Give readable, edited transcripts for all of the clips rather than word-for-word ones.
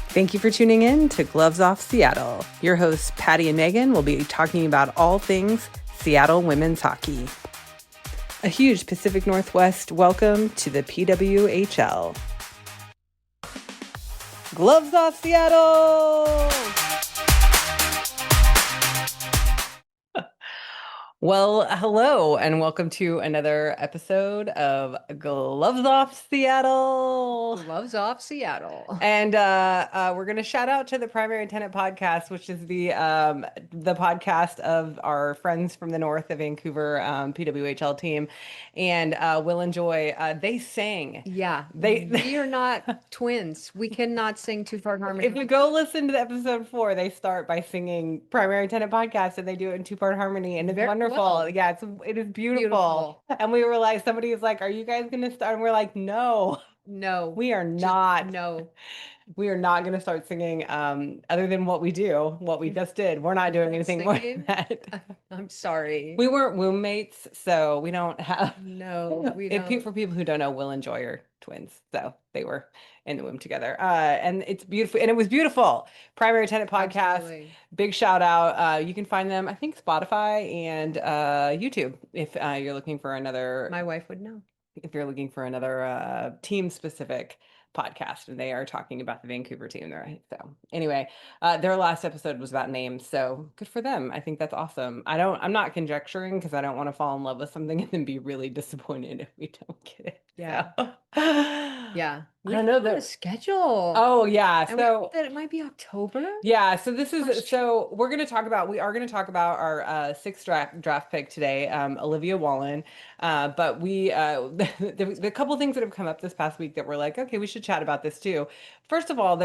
Thank you for tuning in to Gloves Off Seattle. Your hosts, Patti and Meagan, will be talking about all things Seattle women's hockey. A huge Pacific Northwest welcome to the PWHL. Gloves Off Seattle! Well, hello, and welcome to another episode of Gloves Off Seattle. Gloves Off Seattle. And we're going to shout out to the Primary Tenant Podcast, which is the podcast of our friends from the north of Vancouver PWHL team, and Will Enjoy. They sang. Yeah, we are not twins. We cannot sing two-part harmony. If you go listen to episode 4, they start by singing Primary Tenant Podcast, and they do it in 2-part harmony, and it's wonderful. Well. Yeah, it is beautiful. And we were like, somebody was like, "Are you guys going to start?" And we're like, "No, we are not. No, we are not going to start singing. Other than what we just did. We're not doing anything more than that. I'm sorry. We weren't womb mates, so we don't have. No, we don't. For people who don't know, Will and Joy are twins, so they were in the womb together. And it's beautiful, and it was beautiful. Primary Tenant Podcast. Absolutely. Big shout out. You can find them, I think, Spotify and YouTube if you're looking for another. My wife would know. If you're looking for another team specific podcast, and they are talking about the Vancouver team, right? So anyway, their last episode was about names, so good for them. I think that's awesome. I'm not conjecturing because I don't want to fall in love with something and then be really disappointed if we don't get it. Yeah. So. Yeah. I don't know the schedule. Oh yeah. And so that it might be October. Yeah. So we are going to talk about our 6th draft pick today, Olivia Wallin. But there was a couple things that have come up this past week that we're like, okay, we should chat about this too. First of all,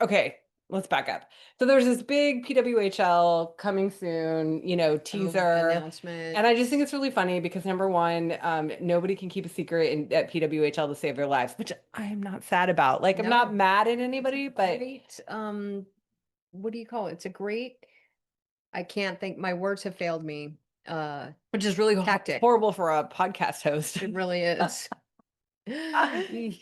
okay. Let's back up. So there's this big PWHL coming soon, teaser announcement. And I just think it's really funny because number one, nobody can keep a secret at PWHL to save their lives, which I am not sad about. Like, I'm not mad at anybody, but great, what do you call it? It's a great, I can't think, my words have failed me. Which is really horrible for a podcast host. It really is.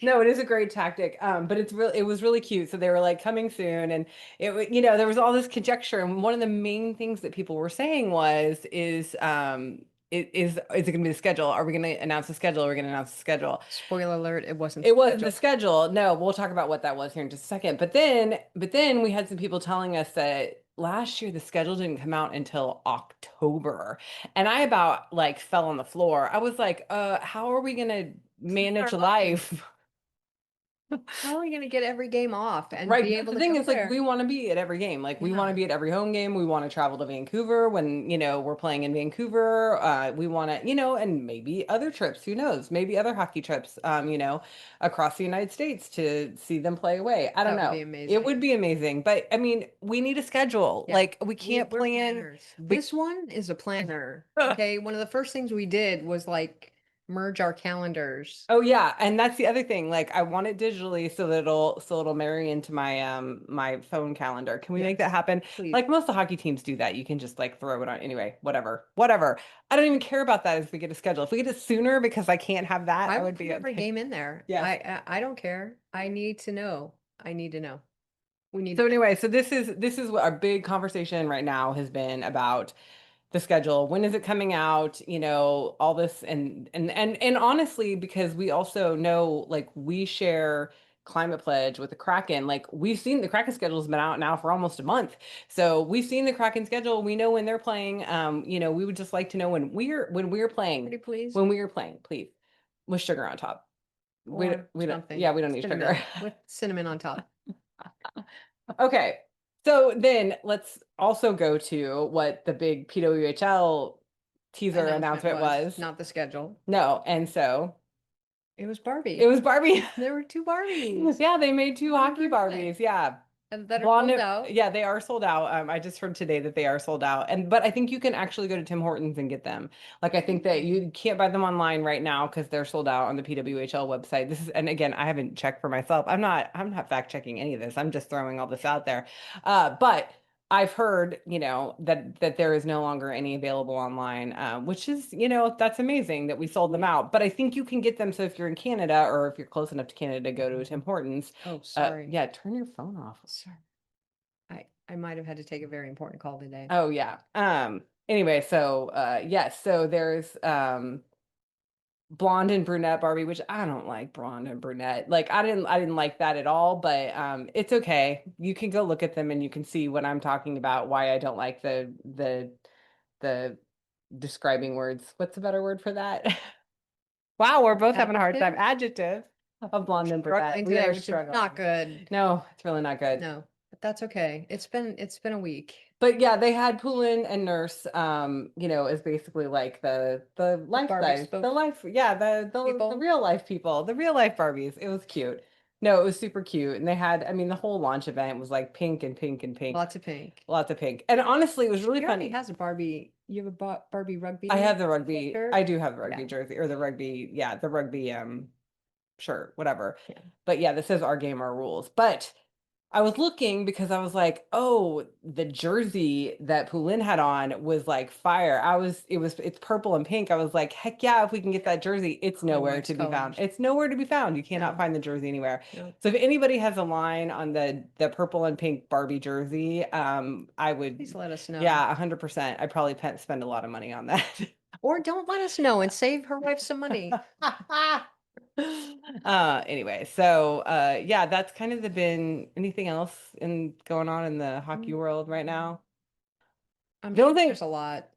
No, it is a great tactic. But it was really cute. So they were like coming soon, and there was all this conjecture. And one of the main things that people were saying is it going to be the schedule? Are we going to announce the schedule? Are we going to announce the schedule? Spoiler alert, it wasn't. It wasn't the schedule. No, we'll talk about what that was here in just a second. But then we had some people telling us that last year the schedule didn't come out until October, and I about like fell on the floor. I was like, how are we going to manage life? How are we going to get every game off and right? Be able the to thing go is, there? like, we want to be at every game. Like, we want to be at every home game. We want to travel to Vancouver when we're playing in Vancouver. We want to and maybe other trips. Who knows? Maybe other hockey trips. Across the United States to see them play away. I don't know. Be amazing. It would be amazing, but I mean, we need a schedule. Yeah. Like, we can't plan. This one is a planner. Okay, one of the first things we did was like merge our calendars. Oh yeah, and that's the other thing. Like, I want it digitally so that it'll marry into my my phone calendar. Can we make that happen? Please. Like most of the hockey teams do that. You can just like throw it on anyway. Whatever. I don't even care about that if we get a schedule. If we get it sooner because I can't have that, I would be every game in there. Yeah, I don't care. I need to know. We need. So anyway, so this is what our big conversation right now has been about. The schedule, when is it coming out, all this, and honestly, because we also know, like, we share Climate Pledge with the Kraken. Like, we've seen the Kraken schedule has been out now for almost a month, so we've seen the Kraken schedule. We know when they're playing. We would just like to know when we're playing. Pretty please. When we are playing, please, with sugar on top. We don't. Yeah, we don't need sugar. With cinnamon on top. Okay. So then let's also go to what the big PWHL teaser announcement was. Not the schedule. No. And so it was Barbie. There were 2 Barbies. Yeah, they made 2 hockey Barbies. Yeah. And that are sold out. Yeah, they are sold out. I just heard today that they are sold out. But I think you can actually go to Tim Hortons and get them. Like, I think that you can't buy them online right now because they're sold out on the PWHL website. And again, I haven't checked for myself. I'm not fact checking any of this. I'm just throwing all this out there. But I've heard, that there is no longer any available online, which is, that's amazing that we sold them out. But I think you can get them. So if you're in Canada or if you're close enough to Canada to go to a Tim Hortons, Oh, sorry. yeah, turn your phone off. Sorry. I might have had to take a very important call today. Oh yeah. Anyway, so yes, so there's blonde and brunette Barbie, which I don't like blonde and brunette. Like I didn't like that at all, but it's okay. You can go look at them and you can see what I'm talking about, why I don't like the describing words. What's a better word for that? Wow, we're both having a hard time. Adjective? Adjective of blonde and brunette. Struggling We today, are which is struggling. not good. No, it's really not good. No, but that's okay. It's been a week. But yeah, they had Poulin and Nurse, is basically like the life Barbie size, the spoke life, yeah, the people. real life people, the real life Barbies. It was cute. No, it was super cute. And they had, I mean, the whole launch event was like pink and pink and pink, Lots of pink. lots of pink. And honestly, it was really She already funny. has a Barbie. You have a Barbie rugby I have the rugby, shirt? I do have the rugby Yeah. jersey or the rugby shirt, whatever. Yeah. But yeah, this says our game, our rules. But I was looking because I was like, oh, the jersey that Poulin had on was like fire. It's purple and pink. I was like, heck yeah, if we can get that jersey, it's nowhere Hallmark's to be found. colors. It's nowhere to be found. You cannot No. find the jersey anywhere. No. So if anybody has a line on the purple and pink Barbie jersey, I would, Please let us know. yeah, 100%. I'd probably spend a lot of money on that. Or don't let us know and save her wife some money. Anyway, so yeah, that's kind of been anything else in going on in the hockey world right now. I'm The sure only thing, there's a lot.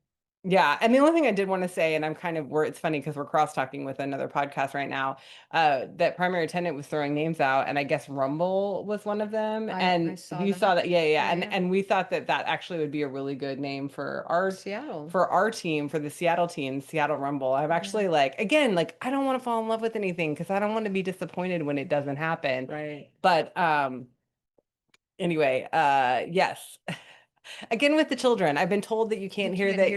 yeah, and the only thing I did want to say, and I'm kind of where it's funny because we're cross talking with another podcast right now, that primary attendant was throwing names out, and I guess Rumble was one of them. I And saw you that. saw that, yeah, yeah, Yeah, and yeah. and we thought that that actually would be a really good name Seattle. for our team, for the Seattle team, Seattle Rumble. I'm actually like, again, like I don't want to fall in love with anything because I don't want to be disappointed when it doesn't happen. Right. But anyway, yes. Again with the children, I've been told that you can't hear them.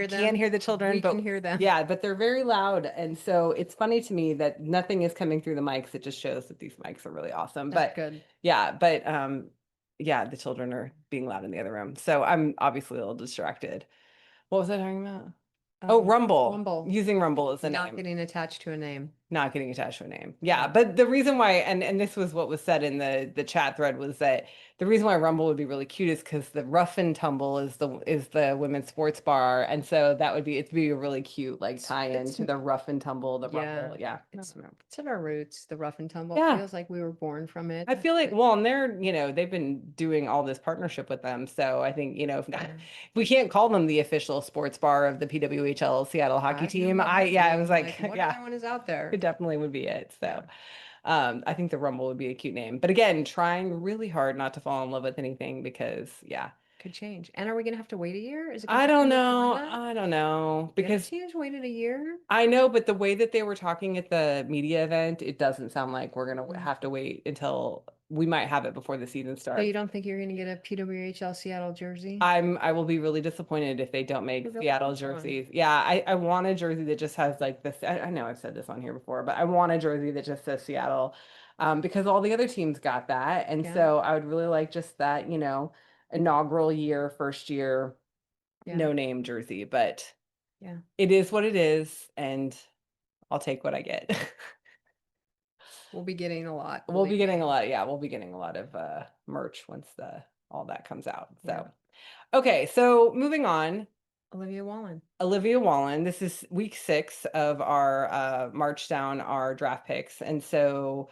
the children, We can but hear them. yeah, but they're very loud, and so it's funny to me that nothing is coming through the mics. It just shows that these mics are really awesome. That's But good. yeah, but yeah, the children are being loud in the other room, so I'm obviously a little distracted. What was I talking about? Oh, Rumble. Rumble. Using Rumble as a Not name. getting attached to a name. Not getting attached to a name. Yeah, Yeah. but the reason why, and this was what was said in the chat thread, was that the reason why Rumble would be really cute is because the Rough and Tumble is the women's sports bar, and so that would be it'd be a really cute like tie-in to the Rough and Tumble, the Yeah. Rumble. Yeah. It's in our roots, the rough and tumble. Yeah. It feels like we were born from it. I feel like, well, and they're, they've been doing all this partnership with them. So I think, if we can't call them the official sports bar of the PWHL Seattle hockey team. I was like, what yeah, other one is out there? it definitely would be it. So, Yeah. I think the Rumble would be a cute name. But again, trying really hard not to fall in love with anything because, yeah. Could change. And are we gonna have to wait a year? Is it I gonna don't happen know. before that? I don't know The other because teams waited a year. I know, but the way that they were talking at the media event, it doesn't sound like we're gonna Mm. have to wait until we might have it before the season So starts. you don't think you're gonna get a PWHL Seattle jersey? I will be really disappointed if they don't make You really Seattle want one. jerseys. Yeah, I want a jersey that just has like this. I know I've said this on here before, but I want a jersey that just says Seattle, because all the other teams got that, and Yeah. so I would really like just that, inaugural year, first year, Yeah. no name jersey. But Yeah. it is what it is, and I'll take what I get. We'll be getting a lot. We'll be believe getting me. a lot. Yeah, we'll be getting a lot of merch once all that comes out. So, Yeah. okay, so moving on. Olivia Wallin. Olivia Wallin. This is week 6 of our march down our draft picks. And so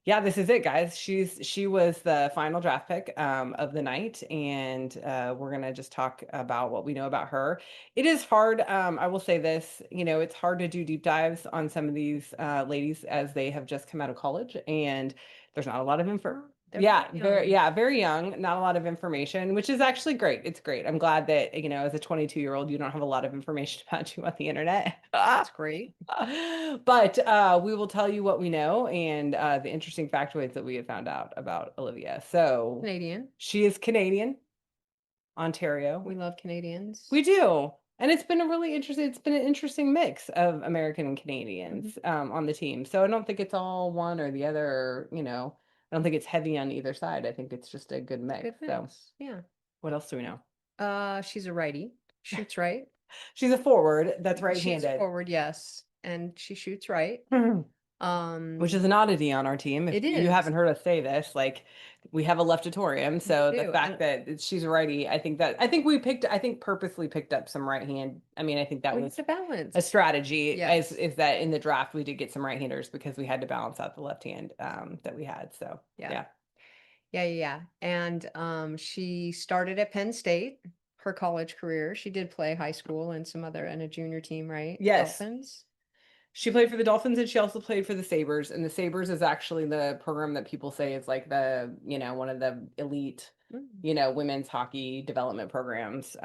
yeah, this is it, guys. She was the final draft pick of the night, and we're gonna just talk about what we know about her. It is hard. I will say this, it's hard to do deep dives on some of these ladies as they have just come out of college, and there's not a lot of info. They're Yeah, very young. very young, not a lot of information, which is actually great. It's great. I'm glad that, as a 22-year-old, you don't have a lot of information about you on the internet. That's great. But we will tell you what we know and the interesting factoids that we have found out about Olivia. So Canadian. she is Canadian, Ontario. We love Canadians. We do. And it's been an interesting mix of American and Canadians on the team. So I don't think it's all one or the other, I don't think it's heavy on either side. I think it's just a good mix. Good So mix. Yeah. what else do we know? She's a righty, shoots right. She's a forward that's She's a right-handed. forward, yes, and she shoots right. Which Um, is an oddity on our team. If it you is. haven't heard us say this, like we have a leftatorium, We so the do, fact that she's a righty, I think purposely picked up some right hand. I mean, I think that we was need to a balance. strategy. Yes. Is that in the draft we did get some right-handers because we had to balance out the left hand that we had. So Yeah. yeah. Yeah, yeah, yeah. And she started at Penn State, her college career. She did play high school and some other and a junior team, right? Yes. Dolphins. She played for the Dolphins and she also played for the Sabres. And the Sabres is actually the program that people say is like one of the elite, Mm. women's hockey development programs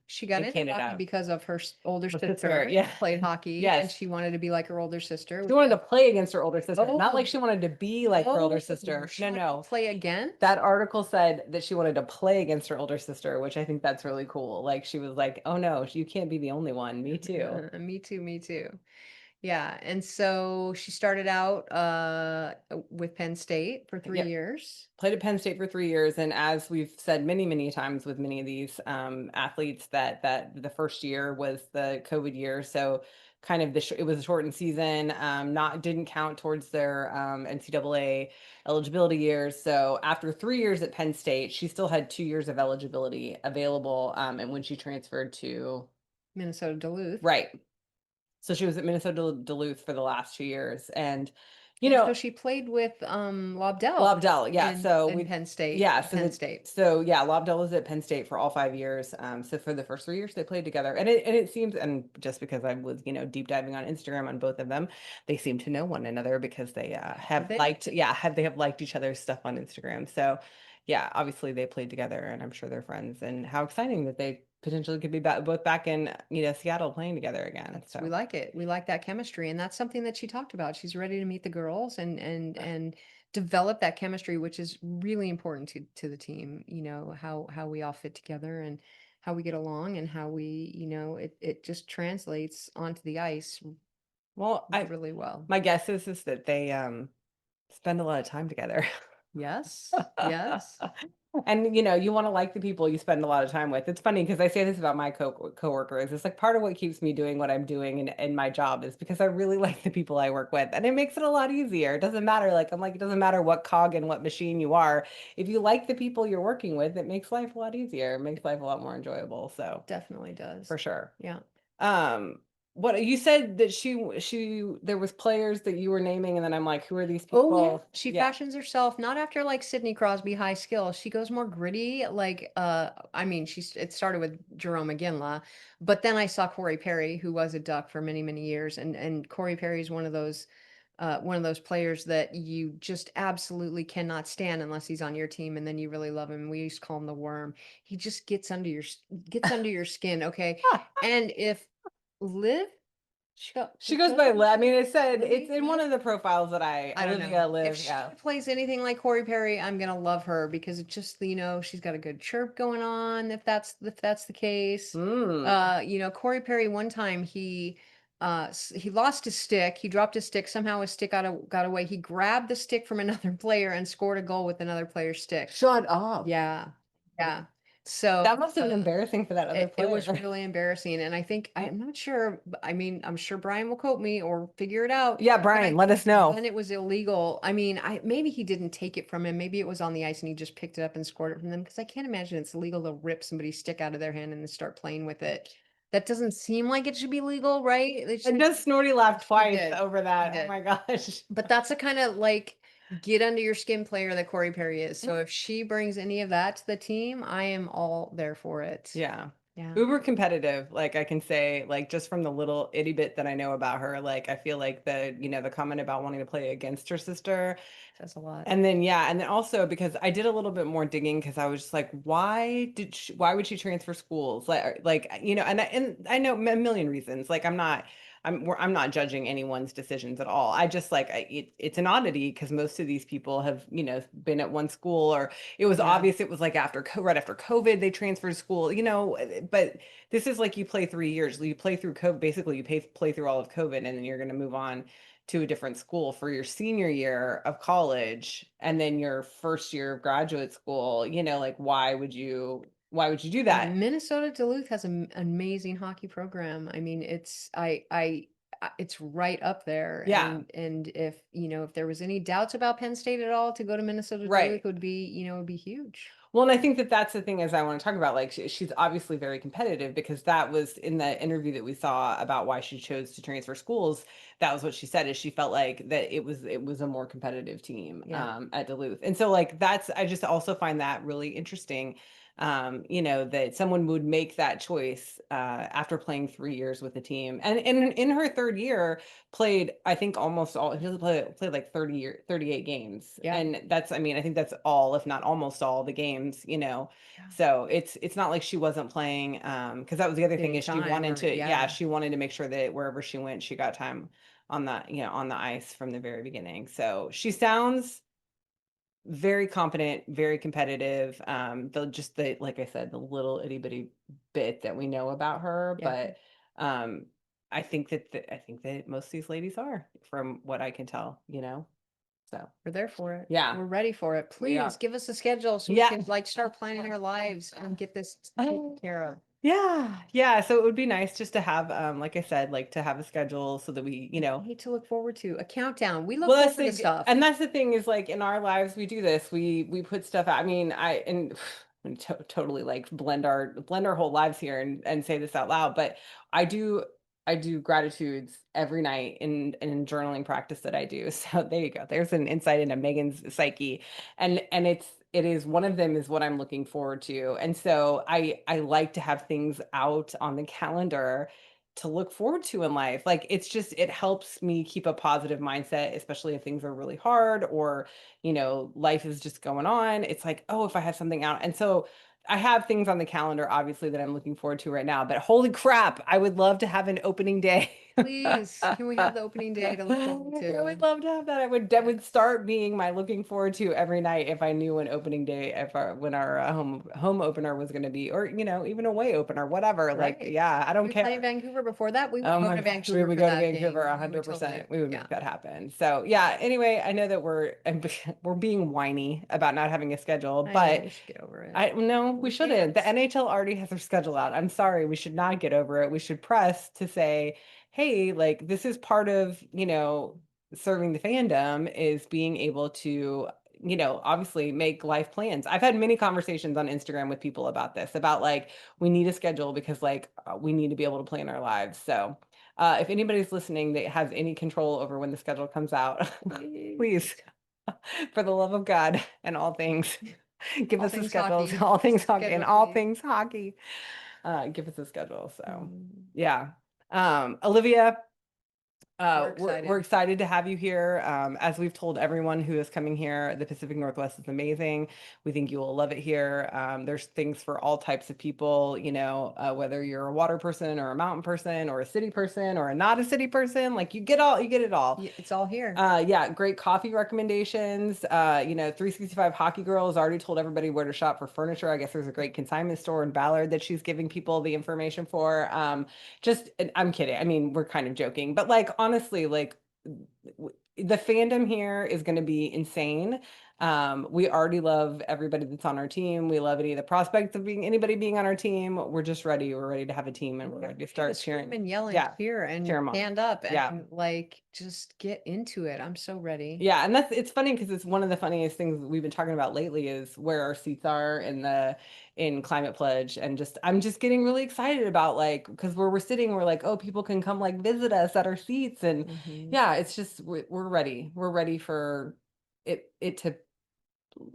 She got in into hockey Canada. because of her older Her sister, sister yeah. played hockey and Yes. she wanted to be like her older sister, She which wanted to play against her older sister. Not like oh, she wanted to be like her older oh, sister. she No, wanted to no. play again? That article said that she wanted to play against her older sister, which I think that's really cool. Like she was like, "Oh no, you can't be the only one. Me too." Me too, me too. Yeah, and so she started out with Penn State for three Yep. years. Played at Penn State for 3 years, and as we've said many, many times with many of these athletes, that the first year was the COVID year, so kind of it was a shortened season, not didn't count towards their NCAA eligibility years. So after 3 years at Penn State, she still had 2 years of eligibility available, and when she transferred to Minnesota Duluth. right, so she was at Minnesota Duluth for the last 2 years, and you And so know she played with Lobdell Lobdell, yeah. So in we, Penn State yeah. at Penn State. So yeah, Lobdell was at Penn State for all 5 years. So for the first 3 years they played together, and it seems, and just because I was deep diving on Instagram on both of them, they seem to know one another because they Did have they? liked, they have liked each other's stuff on Instagram. So yeah, obviously they played together, and I'm sure they're friends. And how exciting that they potentially could be both back in Seattle playing together again. That's we So like it. We like that chemistry, and that's something that she talked about. She's ready to meet the girls and develop that chemistry, which is really important to the team. You know how we all fit together and how we get along and how we it just translates onto the ice well, I really well. my guess is that they spend a lot of time together. Yes, yes. And you want to like the people you spend a lot of time with. It's funny because I say this about my coworkers. It's like part of what keeps me doing what I'm doing in my job is because I really like the people I work with. And it makes it a lot easier. It doesn't matter. Like I'm like, it doesn't matter what cog and what machine you are. If you like the people you're working with, it makes life a lot easier. It makes life a lot more enjoyable. So Definitely does. for sure. Yeah. Um, what you said that there was players that you were naming, and then I'm like, who are these Oh yeah, people? she Yeah. fashions herself not after like Sidney Crosby high skill. She goes more gritty. Like I mean, it started with Jerome McGinley, but then I saw Corey Perry, who was a Duck for many many years, and Corey Perry is one of those players that you just absolutely cannot stand unless he's on your team, and then you really love him. We used to call him the Worm. He just gets under your skin, okay? And if Liv, She goes by Liv. I mean, it said it's Livy, in one Liv? of the profiles that I don't know. Olivia If Liv, she yeah. plays anything like Corey Perry, I'm gonna love her because it just, she's got a good chirp going on, if that's the case. Mm. Corey Perry one time he lost his stick, he dropped his stick, somehow his stick got away. He grabbed the stick from another player and scored a goal with another player's stick. Shut up. Yeah. Yeah. So That must have been embarrassing for that other it was player. really embarrassing, and I think I'm not sure. I mean, I'm sure Brian will quote me or figure it out. Yeah, But Brian, I let us think know. then it was illegal. I mean, I maybe he didn't take it from him. Maybe it was on the ice and he just picked it up and scored it from them. Because I can't imagine it's illegal to rip somebody's stick out of their hand and then start playing with it. That doesn't seem like it should be legal, right? And just Snorty laughed He twice did. over He that. Oh did. my gosh. But that's the kind of like get under your skin player that Corey Perry is. So if she brings any of that to the team, I am all there for it. Yeah. Yeah. Uber competitive, like I can say, like just from the little itty bit that I know about her, like I feel like the comment about wanting to play against her sister. Says a lot. And then yeah, and then also because I did a little bit more digging because I was just like, why would she transfer schools? And I know a million reasons. Like I'm not judging anyone's decisions at all. I just like it's an oddity because most of these people have been at one school, or it was Yeah. obvious it was like right after COVID they transferred school. But this is like you play 3 years, you play through COVID, basically play through all of COVID, and then you're going to move on to a different school for your senior year of college and then your first year of graduate school. Like why would you Why would you do that? And Minnesota Duluth has an amazing hockey program. I mean, it's right up there. Yeah, And if, if there was any doubts about Penn State at all, to go to Minnesota right. Duluth would be, would be huge. Well, and I think that that's the thing as I want to talk about, like she's obviously very competitive because that was in the interview that we saw about why she chose to transfer schools. That was what she said is she felt like that it was a more competitive team Yeah. at Duluth. And so like that's I just also find that really interesting. That someone would make that choice after playing 3 years with the team. And in her third year, played I think almost all he played like 38 games. Yeah. And that's I mean I think that's all if not almost all the games. Yeah. So it's not like she wasn't playing because that was the other thing Getting is she time wanted or, to yeah yeah. she wanted to make sure that wherever she went she got time on the ice from the very beginning. So she sounds very competent, very competitive. The like I said, the little itty bitty bit that we know about her, Yeah. but um, I think that most of these ladies are, from what I can tell. So We're there for it. yeah, We're ready for it. we Please are. give us a schedule so we Yeah. can like start planning our lives and get this taken care of. Yeah, yeah. So it would be nice just to have, like I said, like to have a schedule so that we. Hate to look forward to a countdown. We look Well, that's forward to the stuff. and that's the thing is like in our lives we do this. We put stuff out. I mean, totally like blend our whole lives here and say this out loud, but I do I do gratitudes every night in journaling practice that I do. So there you go. There's an insight into Megan's psyche. And it is one of them is what I'm looking forward to. And so I like to have things out on the calendar to look forward to in life. Like it's just it helps me keep a positive mindset, especially if things are really hard or life is just going on. It's like, oh, if I have something out. And so I have things on the calendar obviously that I'm looking forward to right now, but holy crap, I would love to have an opening day. Please, can we have the opening day to look forward I would to? love to have that. That would Yes. start being my looking forward to every night if I knew when opening day, if our when our home opener was going to be, or even away opener, whatever. Like, Right. yeah, I don't We play in care. Vancouver before that. We would Oh go my to gosh, we Vancouver would for go to that Vancouver game. a We would hundred totally, percent. We would yeah. make that happen. So yeah, anyway, I know that we're being whiny about not having a schedule, I know, but we should get over it. I no, we We shouldn't. The can't. NHL already has their schedule out. I'm sorry, we should not get over it. We should press to say, hey, like this is part of serving the fandom is being able to obviously make life plans. I've had many conversations on Instagram with people about this, about like we need a schedule because like we need to be able to plan our lives. So if anybody's listening that has any control over when the schedule comes out, please, Please. for the love of God and all things, give All us the things schedules, hockey. all Give us things a hockey and schedule, all please. things hockey. Give us a schedule. So Mm, yeah. Olivia, we're we're excited. excited to have you here. As we've told everyone who is coming here, the Pacific Northwest is amazing. We think you will love it here. There's things for all types of people, whether you're a water person or a mountain person or a city person or a not a city person, like you get it all. It's all here. Yeah, great coffee recommendations. 365 Hockey Girl has already told everybody where to shop for furniture. I guess there's a great consignment store in Ballard that she's giving people the information for. And I'm kidding. I mean, we're kind of joking, but like honestly, like the fandom here is going to be insane. We already love everybody that's on our team. We love any of the prospects of anybody being on our team. We're just ready. We're ready to have a team and we're ready to Ready to start scream cheering. and yell and Yeah, cheer and cheer them on. stand up Yeah. and like just get into it. I'm so ready. Yeah, and it's funny because it's one of the funniest things we've been talking about lately is where our seats are in Climate Pledge, and just I'm just getting really excited about like because where we're sitting, we're like, oh, people can come like visit us at our seats, and Hmm. yeah, it's just we're ready. We're ready for it to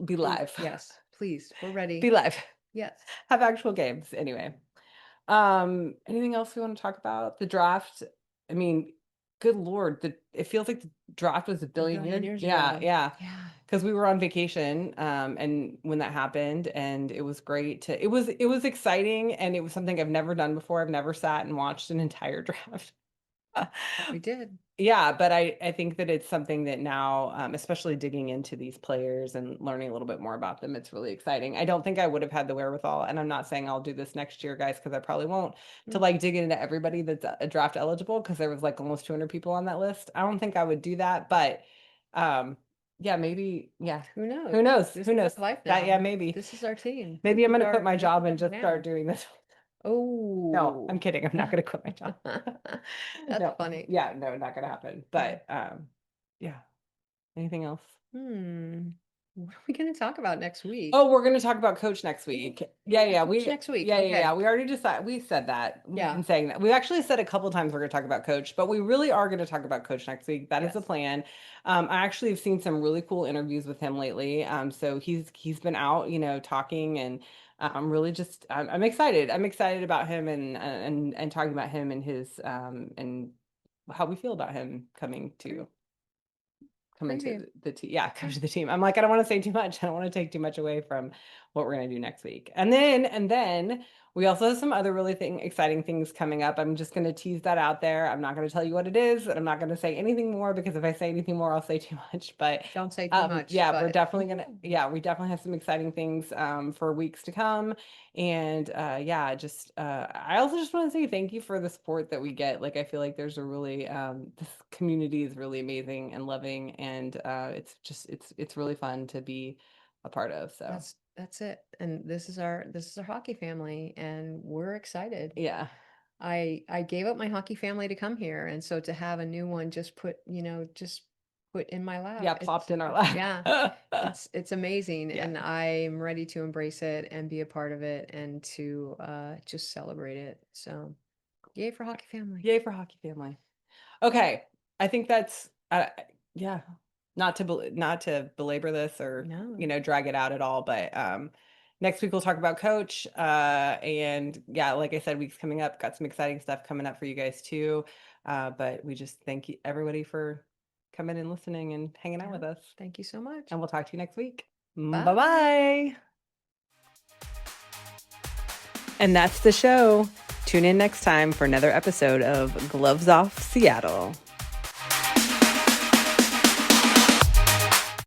be live, Yes, please. We're be ready. live, Yes. have actual games. Anyway, anything else we want to talk about? The draft. I mean, good Lord, it feels like the draft was a A billion billion years. years Yeah, ago. yeah. Yeah. Because we were on vacation, and when that happened, and it was great it was exciting, and it was something I've never done before. I've never sat and watched an entire draft. But we did. Yeah, but I think that it's something that now, especially digging into these players and learning a little bit more about them, it's really exciting. I don't think I would have had the wherewithal, and I'm not saying I'll do this next year, guys, because I probably won't, to Mm. like dig into everybody that's a draft eligible, because there was like almost 200 people on that list. I don't think I would do that, but um, yeah, maybe, yeah. Who knows? Who knows? This Who is our knows? life That, yeah, now. maybe. This is our team. Maybe This I'm is gonna quit our my this job is and our just start now. doing this. No, I'm Oh, kidding. I'm not gonna quit my job. that's No, funny. yeah, no, not gonna happen. Yeah. But yeah. Anything else? What are we going to talk about next week? Oh, we're gonna talk about coach next week. Yeah, yeah, Coach next week. yeah, yeah, Okay. yeah. We already decided. We said that. We've Yeah. been saying that. We've actually said a couple of times we're gonna talk about coach, but we really are gonna talk about coach next week. That is the Yes. plan. I actually have seen some really cool interviews with him lately. So he's been out, talking, and I'm really just I'm excited. I'm excited about him and talking about him and his and how we feel about him come into Preview. the team. Yeah, come to the team. I'm like, I don't want to say too much. I don't want to take too much away from what we're gonna do next week. And then we also have some other really exciting things coming up. I'm just gonna tease that out there. I'm not gonna tell you what it is, and I'm not gonna say anything more because if I say anything more, I'll say too much. But Don't say too much, yeah, we're but definitely gonna we definitely have some exciting things for weeks to come. And yeah, just I also just want to say thank you for the support that we get. Like I feel like there's a really this community is really amazing and loving, and it's really fun to be a part of. So that's it. And this is our hockey family, and we're excited. yeah, I gave up my hockey family to come here, and so to have a new one just put in my lap, yeah, plopped in our lap. yeah, it's amazing, Yeah, and I'm ready to embrace it and be a part of it and to just celebrate it. So, yay for hockey family. yay for hockey family. Okay, I think that's yeah, not to belabor this or No, drag it out at all, but next week we'll talk about coach and yeah, like I said, weeks coming up, got some exciting stuff coming up for you guys too. But we just thank you everybody for coming and listening and hanging out yeah, with us. thank you so much. And we'll talk to you next week. Bye Bye. bye. And that's the show. Tune in next time for another episode of Gloves Off Seattle.